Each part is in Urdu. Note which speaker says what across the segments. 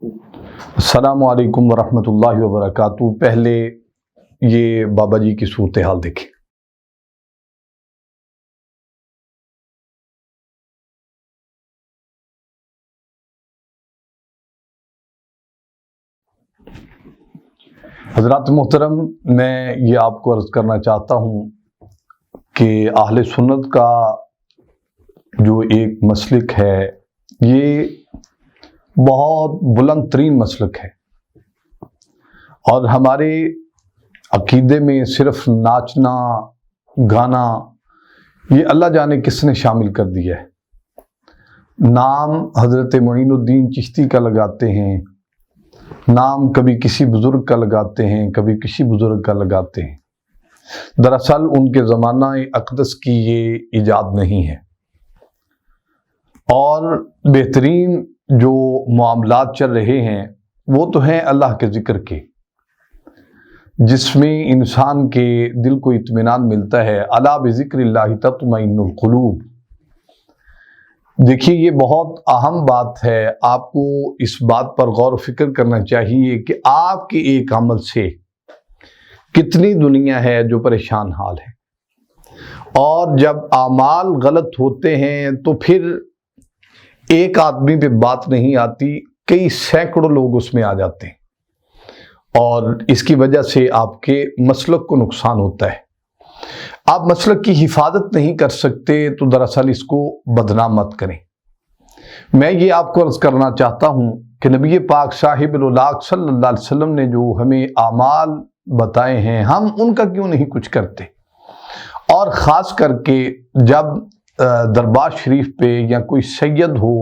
Speaker 1: السلام علیکم ورحمۃ اللہ وبرکاتہ۔ پہلے یہ بابا جی کی صورتحال دیکھیں۔ حضرات محترم، میں یہ آپ کو عرض کرنا چاہتا ہوں کہ اہل سنت کا جو ایک مسلک ہے یہ بہت بلند ترین مسلک ہے، اور ہمارے عقیدے میں صرف ناچنا گانا یہ اللہ جانے کس نے شامل کر دیا ہے۔ نام حضرت معین الدین چشتی کا لگاتے ہیں، نام کبھی کسی بزرگ کا لگاتے ہیں، کبھی کسی بزرگ کا لگاتے ہیں۔ دراصل ان کے زمانہ اقدس کی یہ ایجاد نہیں ہے، اور بہترین جو معاملات چل رہے ہیں وہ تو ہیں اللہ کے ذکر کے، جس میں انسان کے دل کو اطمینان ملتا ہے۔ الا بذکر اللہ تطمئن القلوب۔ دیکھیے، یہ بہت اہم بات ہے، آپ کو اس بات پر غور و فکر کرنا چاہیے کہ آپ کے ایک عمل سے کتنی دنیا ہے جو پریشان حال ہے، اور جب اعمال غلط ہوتے ہیں تو پھر ایک آدمی پہ بات نہیں آتی، کئی سینکڑوں لوگ اس میں آ جاتے ہیں، اور اس کی وجہ سے آپ کے مسلک کو نقصان ہوتا ہے۔ آپ مسلک کی حفاظت نہیں کر سکتے تو دراصل اس کو بدنام مت کریں۔ میں یہ آپ کو عرض کرنا چاہتا ہوں کہ نبی پاک صاحب الاولاق صلی اللہ علیہ وسلم نے جو ہمیں اعمال بتائے ہیں، ہم ان کا کیوں نہیں کچھ کرتے؟ اور خاص کر کے جب دربار شریف پہ یا کوئی سید ہو،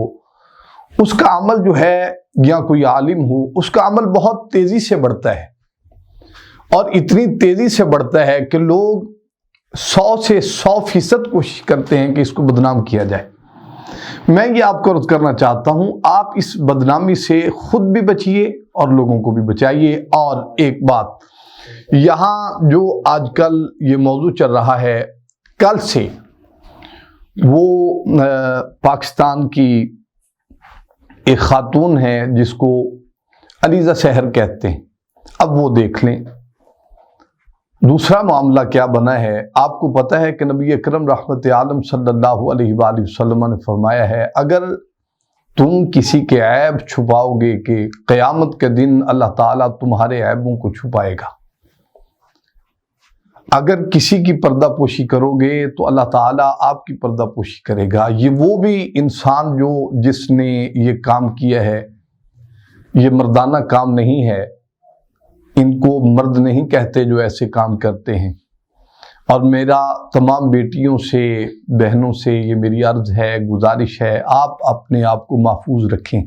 Speaker 1: اس کا عمل جو ہے، یا کوئی عالم ہو، اس کا عمل بہت تیزی سے بڑھتا ہے، اور اتنی تیزی سے بڑھتا ہے کہ لوگ 100 سے 100% کوشش کرتے ہیں کہ اس کو بدنام کیا جائے۔ میں یہ آپ کو عرض کرنا چاہتا ہوں، آپ اس بدنامی سے خود بھی بچیے اور لوگوں کو بھی بچائیے۔ اور ایک بات، یہاں جو آج کل یہ موضوع چل رہا ہے، کل سے وہ پاکستان کی ایک خاتون ہے جس کو علیزہ سحر کہتے ہیں، اب وہ دیکھ لیں دوسرا معاملہ کیا بنا ہے۔ آپ کو پتہ ہے کہ نبی اکرم رحمت عالم صلی اللہ علیہ وآلہ وسلم نے فرمایا ہے، اگر تم کسی کے عیب چھپاؤ گے کہ قیامت کے دن اللہ تعالیٰ تمہارے عیبوں کو چھپائے گا۔ اگر کسی کی پردہ پوشی کرو گے تو اللہ تعالیٰ آپ کی پردہ پوشی کرے گا۔ یہ وہ بھی انسان جس نے یہ کام کیا ہے، یہ مردانہ کام نہیں ہے، ان کو مرد نہیں کہتے جو ایسے کام کرتے ہیں۔ اور میرا تمام بیٹیوں سے، بہنوں سے یہ میری عرض ہے، گزارش ہے، آپ اپنے آپ کو محفوظ رکھیں۔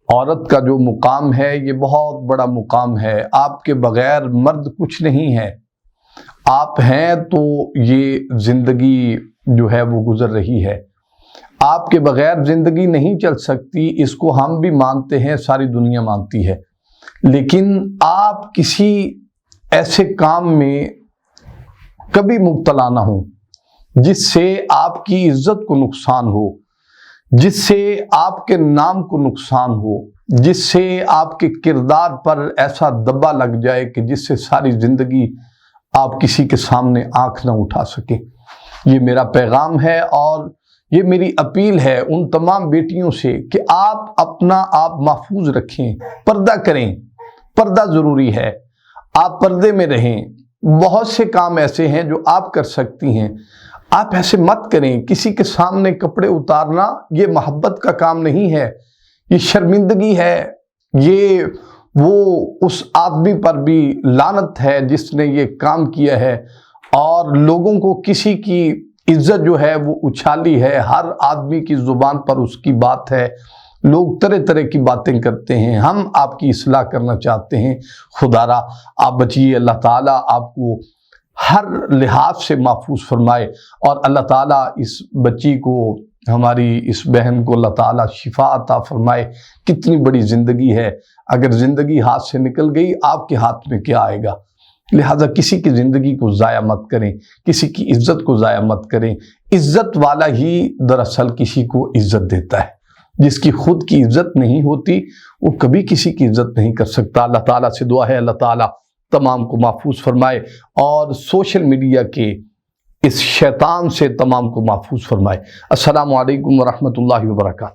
Speaker 1: عورت کا جو مقام ہے یہ بہت بڑا مقام ہے، آپ کے بغیر مرد کچھ نہیں ہے۔ آپ ہیں تو یہ زندگی جو ہے وہ گزر رہی ہے، آپ کے بغیر زندگی نہیں چل سکتی، اس کو ہم بھی مانتے ہیں، ساری دنیا مانتی ہے۔ لیکن آپ کسی ایسے کام میں کبھی مبتلا نہ ہوں جس سے آپ کی عزت کو نقصان ہو، جس سے آپ کے نام کو نقصان ہو، جس سے آپ کے کردار پر ایسا دبا لگ جائے کہ جس سے ساری زندگی آپ کسی کے سامنے آنکھ نہ اٹھا سکیں۔ یہ میرا پیغام ہے، اور یہ میری اپیل ہے ان تمام بیٹیوں سے کہ آپ اپنا آپ محفوظ رکھیں، پردہ کریں، پردہ ضروری ہے، آپ پردے میں رہیں۔ بہت سے کام ایسے ہیں جو آپ کر سکتی ہیں، آپ ایسے مت کریں۔ کسی کے سامنے کپڑے اتارنا یہ محبت کا کام نہیں ہے، یہ شرمندگی ہے، یہ وہ اس آدمی پر بھی لعنت ہے جس نے یہ کام کیا ہے، اور لوگوں کو کسی کی عزت جو ہے وہ اچھالی ہے، ہر آدمی کی زبان پر اس کی بات ہے، لوگ طرح طرح کی باتیں کرتے ہیں۔ ہم آپ کی اصلاح کرنا چاہتے ہیں، خدا را آپ بچیے، اللہ تعالیٰ آپ کو ہر لحاظ سے محفوظ فرمائے، اور اللہ تعالیٰ اس بچی کو، ہماری اس بہن کو اللہ تعالیٰ شفا عطا فرمائے۔ کتنی بڑی زندگی ہے، اگر زندگی ہاتھ سے نکل گئی آپ کے ہاتھ میں کیا آئے گا؟ لہٰذا کسی کی زندگی کو ضائع مت کریں، کسی کی عزت کو ضائع مت کریں۔ عزت والا ہی دراصل کسی کو عزت دیتا ہے۔ جس کی خود کی عزت نہیں ہوتی وہ کبھی کسی کی عزت نہیں کر سکتا۔ اللہ تعالیٰ سے دعا ہے اللہ تعالیٰ تمام کو محفوظ فرمائے اور سوشل میڈیا کے اس شیطان سے تمام کو محفوظ فرمائے۔ السلام علیکم ورحمۃ اللہ وبرکاتہ۔